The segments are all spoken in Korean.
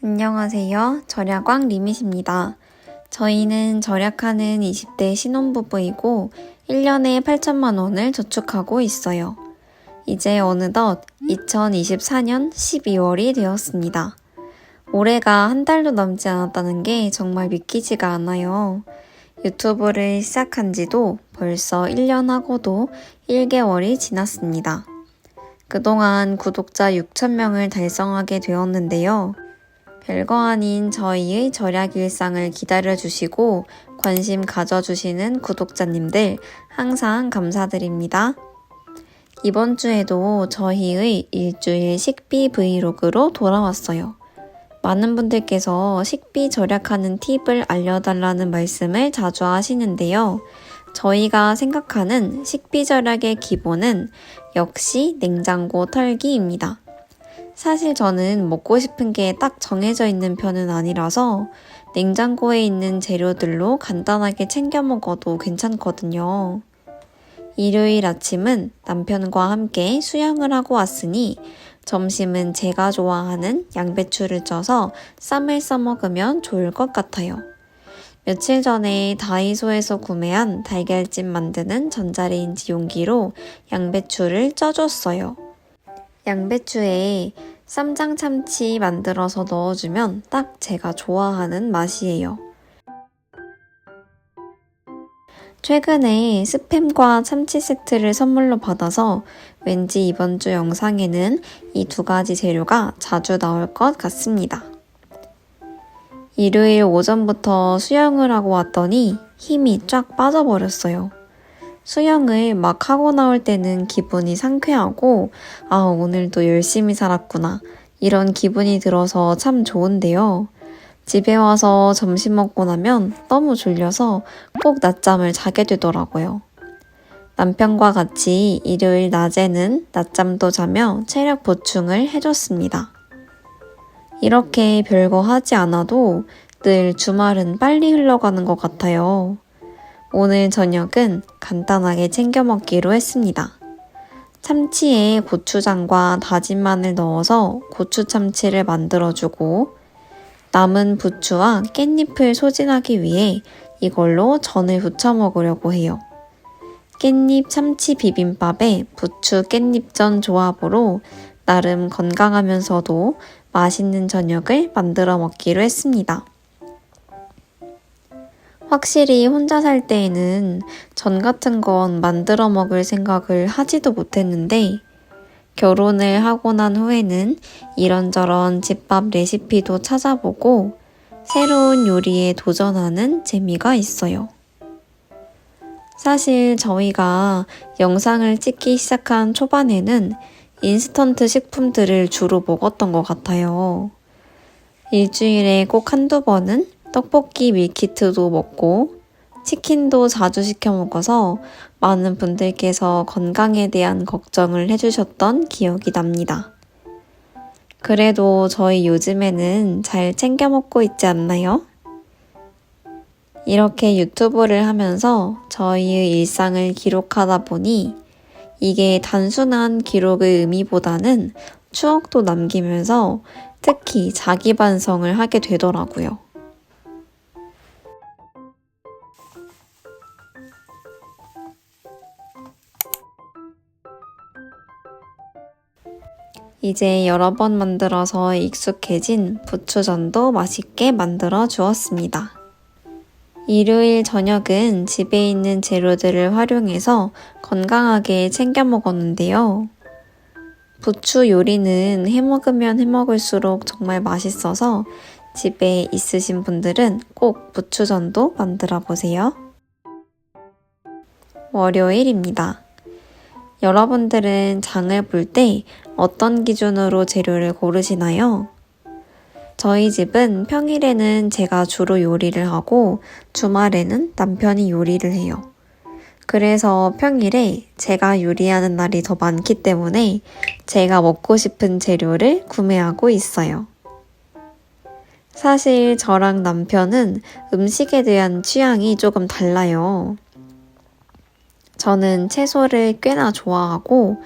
안녕하세요. 절약왕 리밋입니다. 저희는 절약하는 20대 신혼부부이고 1년에 8천만 원을 저축하고 있어요. 이제 어느덧 2024년 12월이 되었습니다. 올해가 한 달도 남지 않았다는 게 정말 믿기지가 않아요. 유튜브를 시작한 지도 벌써 1년하고도 1개월이 지났습니다. 그동안 구독자 6,000명을 달성하게 되었는데요. 별거 아닌 저희의 절약 일상을 기다려주시고 관심 가져주시는 구독자님들 항상 감사드립니다. 이번 주에도 저희의 일주일 식비 브이로그로 돌아왔어요. 많은 분들께서 식비 절약하는 팁을 알려달라는 말씀을 자주 하시는데요. 저희가 생각하는 식비 절약의 기본은 역시 냉장고 털기입니다. 사실 저는 먹고 싶은 게 딱 정해져 있는 편은 아니라서 냉장고에 있는 재료들로 간단하게 챙겨 먹어도 괜찮거든요. 일요일 아침은 남편과 함께 수영을 하고 왔으니 점심은 제가 좋아하는 양배추를 쪄서 쌈을 싸 먹으면 좋을 것 같아요. 며칠 전에 다이소에서 구매한 달걀찜 만드는 전자레인지 용기로 양배추를 쪄줬어요. 양배추에 쌈장 참치 만들어서 넣어주면 딱 제가 좋아하는 맛이에요. 최근에 스팸과 참치 세트를 선물로 받아서 왠지 이번 주 영상에는 이 두 가지 재료가 자주 나올 것 같습니다. 일요일 오전부터 수영을 하고 왔더니 힘이 쫙 빠져버렸어요. 수영을 막 하고 나올 때는 기분이 상쾌하고 오늘도 열심히 살았구나 이런 기분이 들어서 참 좋은데요. 집에 와서 점심 먹고 나면 너무 졸려서 꼭 낮잠을 자게 되더라고요. 남편과 같이 일요일 낮에는 낮잠도 자며 체력 보충을 해줬습니다. 이렇게 별거 하지 않아도 늘 주말은 빨리 흘러가는 것 같아요. 오늘 저녁은 간단하게 챙겨 먹기로 했습니다. 참치에 고추장과 다진 마늘 넣어서 고추 참치를 만들어주고 남은 부추와 깻잎을 소진하기 위해 이걸로 전을 부쳐 먹으려고 해요. 깻잎 참치 비빔밥에 부추 깻잎전 조합으로 나름 건강하면서도 맛있는 저녁을 만들어 먹기로 했습니다. 확실히 혼자 살 때에는 전 같은 건 만들어 먹을 생각을 하지도 못했는데 결혼을 하고 난 후에는 이런저런 집밥 레시피도 찾아보고 새로운 요리에 도전하는 재미가 있어요. 사실 저희가 영상을 찍기 시작한 초반에는 인스턴트 식품들을 주로 먹었던 것 같아요. 일주일에 꼭 한두 번은 떡볶이 밀키트도 먹고 치킨도 자주 시켜 먹어서 많은 분들께서 건강에 대한 걱정을 해주셨던 기억이 납니다. 그래도 저희 요즘에는 잘 챙겨 먹고 있지 않나요? 이렇게 유튜브를 하면서 저희의 일상을 기록하다 보니 이게 단순한 기록의 의미보다는 추억도 남기면서 특히 자기 반성을 하게 되더라고요. 이제 여러 번 만들어서 익숙해진 부추전도 맛있게 만들어 주었습니다. 일요일 저녁은 집에 있는 재료들을 활용해서 건강하게 챙겨 먹었는데요. 부추 요리는 해먹으면 해먹을수록 정말 맛있어서 집에 있으신 분들은 꼭 부추전도 만들어 보세요. 월요일입니다. 여러분들은 장을 볼 때 어떤 기준으로 재료를 고르시나요? 저희 집은 평일에는 제가 주로 요리를 하고 주말에는 남편이 요리를 해요. 그래서 평일에 제가 요리하는 날이 더 많기 때문에 제가 먹고 싶은 재료를 구매하고 있어요. 사실 저랑 남편은 음식에 대한 취향이 조금 달라요. 저는 채소를 꽤나 좋아하고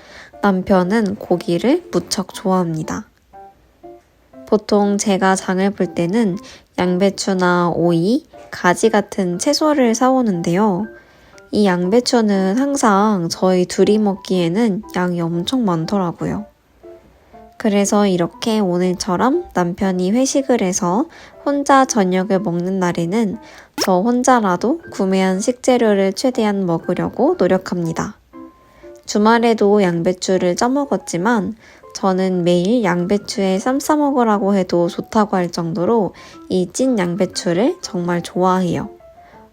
남편은 고기를 무척 좋아합니다. 보통 제가 장을 볼 때는 양배추나 오이, 가지 같은 채소를 사오는데요. 이 양배추는 항상 저희 둘이 먹기에는 양이 엄청 많더라고요. 그래서 이렇게 오늘처럼 남편이 회식을 해서 혼자 저녁을 먹는 날에는 저 혼자라도 구매한 식재료를 최대한 먹으려고 노력합니다. 주말에도 양배추를 쪄먹었지만 저는 매일 양배추에 쌈 싸먹으라고 해도 좋다고 할 정도로 이 찐 양배추를 정말 좋아해요.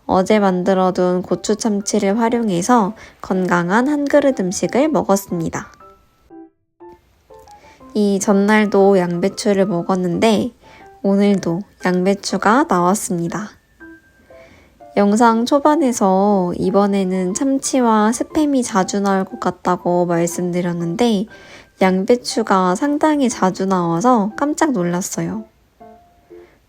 어제 만들어둔 고추 참치를 활용해서 건강한 한 그릇 음식을 먹었습니다. 이 전날도 양배추를 먹었는데 오늘도 양배추가 나왔습니다. 영상 초반에서 이번에는 참치와 스팸이 자주 나올 것 같다고 말씀드렸는데 양배추가 상당히 자주 나와서 깜짝 놀랐어요.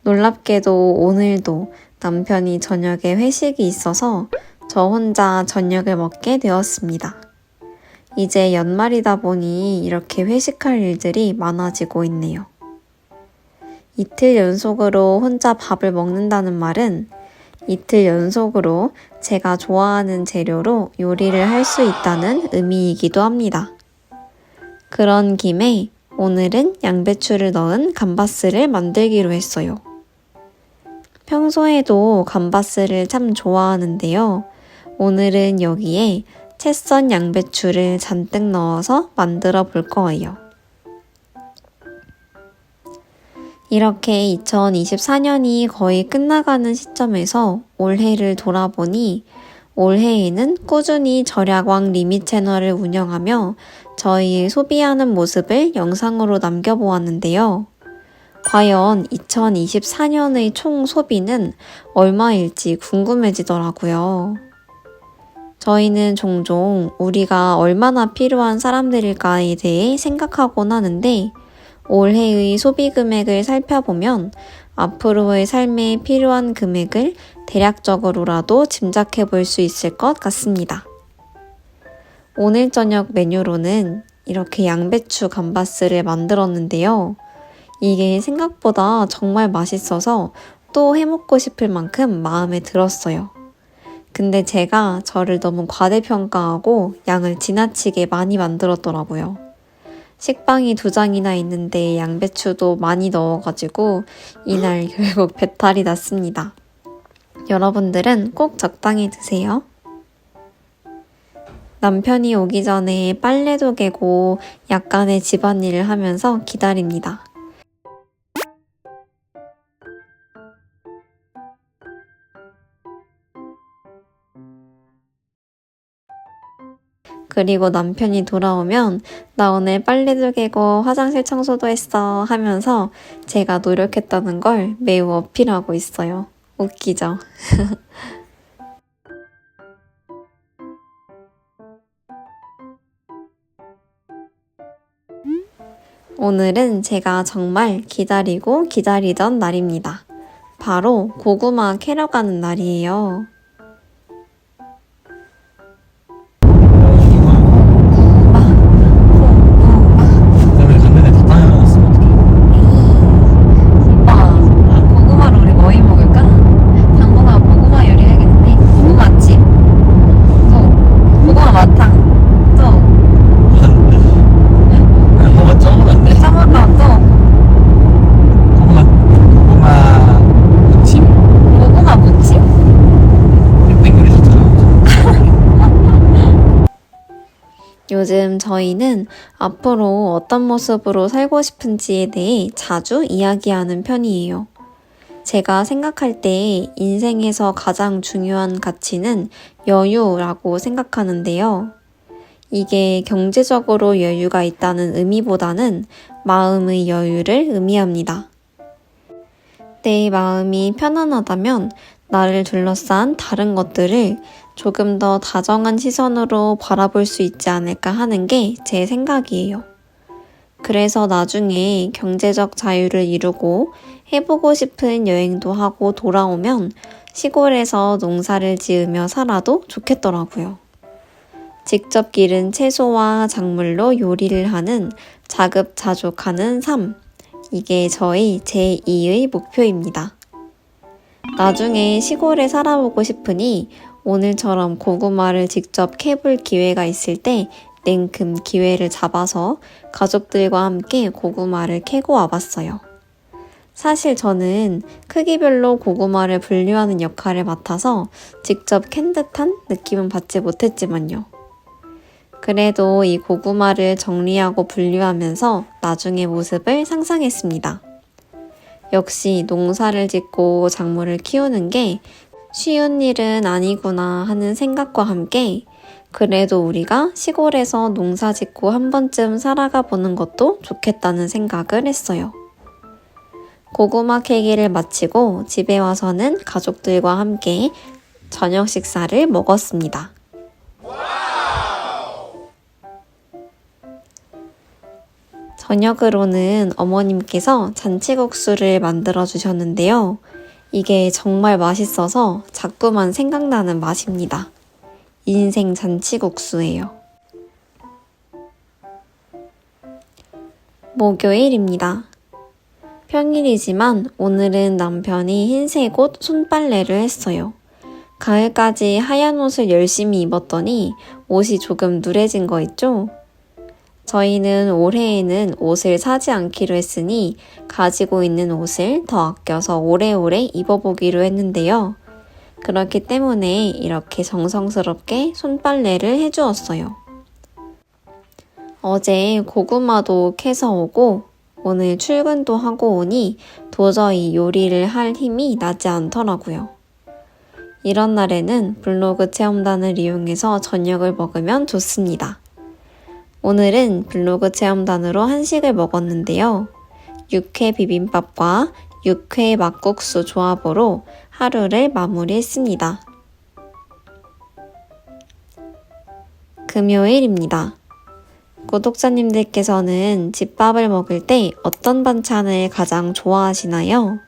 놀랍게도 오늘도 남편이 저녁에 회식이 있어서 저 혼자 저녁을 먹게 되었습니다. 이제 연말이다 보니 이렇게 회식할 일들이 많아지고 있네요. 이틀 연속으로 혼자 밥을 먹는다는 말은 이틀 연속으로 제가 좋아하는 재료로 요리를 할 수 있다는 의미이기도 합니다. 그런 김에 오늘은 양배추를 넣은 감바스를 만들기로 했어요. 평소에도 감바스를 참 좋아하는데요. 오늘은 여기에 채 썬 양배추를 잔뜩 넣어서 만들어 볼 거예요. 이렇게 2024년이 거의 끝나가는 시점에서 올해를 돌아보니 올해에는 꾸준히 절약왕 리미 채널을 운영하며 저희의 소비하는 모습을 영상으로 남겨보았는데요. 과연 2024년의 총 소비는 얼마일지 궁금해지더라고요. 저희는 종종 우리가 얼마나 필요한 사람들일까에 대해 생각하곤 하는데 올해의 소비 금액을 살펴보면 앞으로의 삶에 필요한 금액을 대략적으로라도 짐작해 볼 수 있을 것 같습니다. 오늘 저녁 메뉴로는 이렇게 양배추 감바스를 만들었는데요. 이게 생각보다 정말 맛있어서 또 해먹고 싶을 만큼 마음에 들었어요. 근데 제가 저를 너무 과대평가하고 양을 지나치게 많이 만들었더라고요. 식빵이 2장이나 있는데 양배추도 많이 넣어가지고 이날 결국 배탈이 났습니다. 여러분들은 꼭 적당히 드세요. 남편이 오기 전에 빨래도 개고 약간의 집안일을 하면서 기다립니다. 그리고 남편이 돌아오면 나 오늘 빨래도 개고 화장실 청소도 했어 하면서 제가 노력했다는 걸 매우 어필하고 있어요. 웃기죠? 오늘은 제가 정말 기다리고 기다리던 날입니다. 바로 고구마 캐러 가는 날이에요. 요즘 저희는 앞으로 어떤 모습으로 살고 싶은지에 대해 자주 이야기하는 편이에요. 제가 생각할 때 인생에서 가장 중요한 가치는 여유라고 생각하는데요. 이게 경제적으로 여유가 있다는 의미보다는 마음의 여유를 의미합니다. 내 마음이 편안하다면 나를 둘러싼 다른 것들을 조금 더 다정한 시선으로 바라볼 수 있지 않을까 하는 게 제 생각이에요. 그래서 나중에 경제적 자유를 이루고 해보고 싶은 여행도 하고 돌아오면 시골에서 농사를 지으며 살아도 좋겠더라고요. 직접 기른 채소와 작물로 요리를 하는 자급자족하는 삶. 이게 저희 제2의 목표입니다. 나중에 시골에 살아보고 싶으니 오늘처럼 고구마를 직접 캐볼 기회가 있을 때 냉큼 기회를 잡아서 가족들과 함께 고구마를 캐고 와봤어요. 사실 저는 크기별로 고구마를 분류하는 역할을 맡아서 직접 캔 듯한 느낌은 받지 못했지만요. 그래도 이 고구마를 정리하고 분류하면서 나중의 모습을 상상했습니다. 역시 농사를 짓고 작물을 키우는 게 쉬운 일은 아니구나 하는 생각과 함께 그래도 우리가 시골에서 농사 짓고 한 번쯤 살아가 보는 것도 좋겠다는 생각을 했어요. 고구마 캐기를 마치고 집에 와서는 가족들과 함께 저녁 식사를 먹었습니다. 저녁으로는 어머님께서 잔치국수를 만들어 주셨는데요. 이게 정말 맛있어서 자꾸만 생각나는 맛입니다. 인생 잔치국수예요. 목요일입니다. 평일이지만 오늘은 남편이 흰색 옷 손빨래를 했어요. 가을까지 하얀 옷을 열심히 입었더니 옷이 조금 누래진 거 있죠? 저희는 올해에는 옷을 사지 않기로 했으니 가지고 있는 옷을 더 아껴서 오래오래 입어보기로 했는데요. 그렇기 때문에 이렇게 정성스럽게 손빨래를 해주었어요. 어제 고구마도 캐서 오고 오늘 출근도 하고 오니 도저히 요리를 할 힘이 나지 않더라고요. 이런 날에는 블로그 체험단을 이용해서 저녁을 먹으면 좋습니다. 오늘은 블로그 체험단으로 한식을 먹었는데요. 육회 비빔밥과 육회 막국수 조합으로 하루를 마무리했습니다. 금요일입니다. 구독자님들께서는 집밥을 먹을 때 어떤 반찬을 가장 좋아하시나요?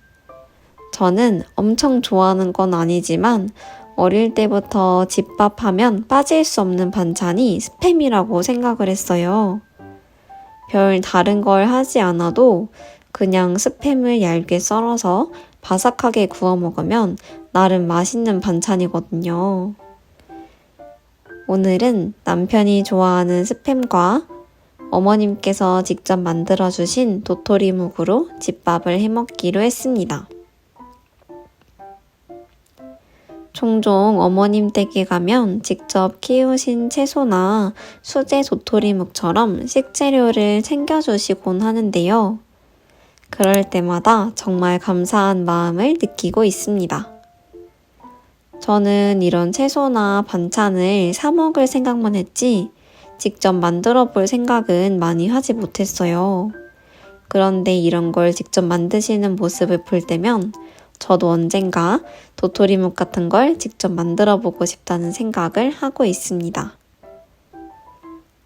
저는 엄청 좋아하는 건 아니지만 어릴 때부터 집밥하면 빠질 수 없는 반찬이 스팸이라고 생각을 했어요. 별 다른 걸 하지 않아도 그냥 스팸을 얇게 썰어서 바삭하게 구워 먹으면 나름 맛있는 반찬이거든요. 오늘은 남편이 좋아하는 스팸과 어머님께서 직접 만들어주신 도토리묵으로 집밥을 해먹기로 했습니다. 종종 어머님 댁에 가면 직접 키우신 채소나 수제 도토리묵처럼 식재료를 챙겨주시곤 하는데요. 그럴 때마다 정말 감사한 마음을 느끼고 있습니다. 저는 이런 채소나 반찬을 사 먹을 생각만 했지 직접 만들어 볼 생각은 많이 하지 못했어요. 그런데 이런 걸 직접 만드시는 모습을 볼 때면 저도 언젠가 도토리묵 같은 걸 직접 만들어 보고 싶다는 생각을 하고 있습니다.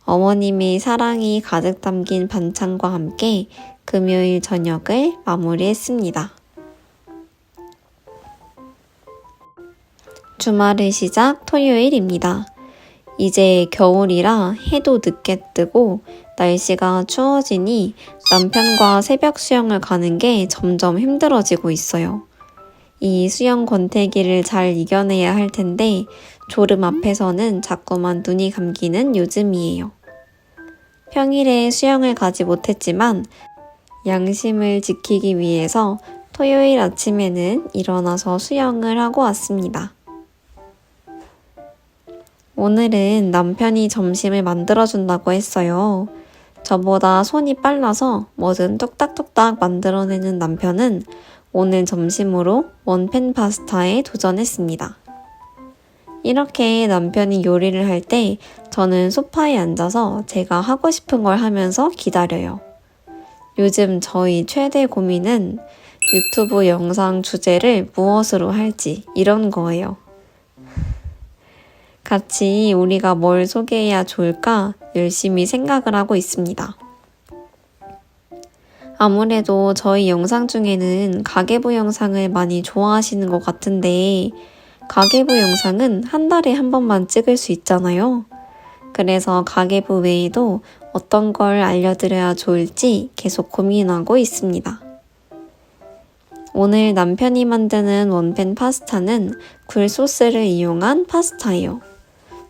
어머님의 사랑이 가득 담긴 반찬과 함께 금요일 저녁을 마무리했습니다. 주말의 시작 토요일입니다. 이제 겨울이라 해도 늦게 뜨고 날씨가 추워지니 남편과 새벽 수영을 가는 게 점점 힘들어지고 있어요. 이 수영 권태기를 잘 이겨내야 할 텐데 졸음 앞에서는 자꾸만 눈이 감기는 요즘이에요. 평일에 수영을 가지 못했지만 양심을 지키기 위해서 토요일 아침에는 일어나서 수영을 하고 왔습니다. 오늘은 남편이 점심을 만들어준다고 했어요. 저보다 손이 빨라서 뭐든 뚝딱뚝딱 만들어내는 남편은 오늘 점심으로 원팬 파스타에 도전했습니다. 이렇게 남편이 요리를 할 때 저는 소파에 앉아서 제가 하고 싶은 걸 하면서 기다려요. 요즘 저희 최대 고민은 유튜브 영상 주제를 무엇으로 할지 이런 거예요. 같이 우리가 뭘 소개해야 좋을까 열심히 생각을 하고 있습니다. 아무래도 저희 영상 중에는 가계부 영상을 많이 좋아하시는 것 같은데 가계부 영상은 한 달에 한 번만 찍을 수 있잖아요. 그래서 가계부 외에도 어떤 걸 알려드려야 좋을지 계속 고민하고 있습니다. 오늘 남편이 만드는 원팬 파스타는 굴 소스를 이용한 파스타예요.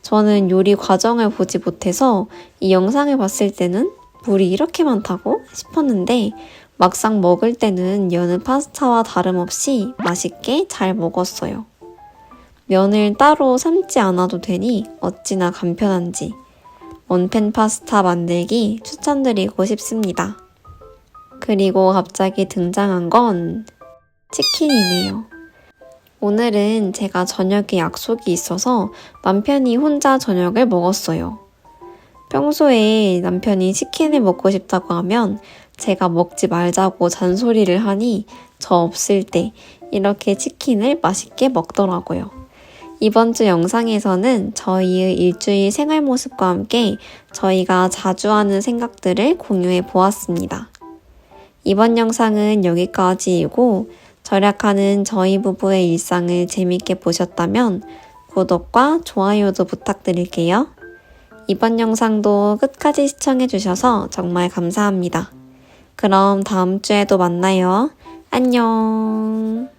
저는 요리 과정을 보지 못해서 이 영상을 봤을 때는 물이 이렇게 많다고 싶었는데 막상 먹을 때는 여느 파스타와 다름없이 맛있게 잘 먹었어요. 면을 따로 삶지 않아도 되니 어찌나 간편한지 원팬 파스타 만들기 추천드리고 싶습니다. 그리고 갑자기 등장한 건 치킨이네요. 오늘은 제가 저녁에 약속이 있어서 남편이 혼자 저녁을 먹었어요. 평소에 남편이 치킨을 먹고 싶다고 하면 제가 먹지 말자고 잔소리를 하니 저 없을 때 이렇게 치킨을 맛있게 먹더라고요. 이번 주 영상에서는 저희의 일주일 생활 모습과 함께 저희가 자주 하는 생각들을 공유해 보았습니다. 이번 영상은 여기까지이고 절약하는 저희 부부의 일상을 재밌게 보셨다면 구독과 좋아요도 부탁드릴게요. 이번 영상도 끝까지 시청해주셔서 정말 감사합니다. 그럼 다음 주에도 만나요. 안녕.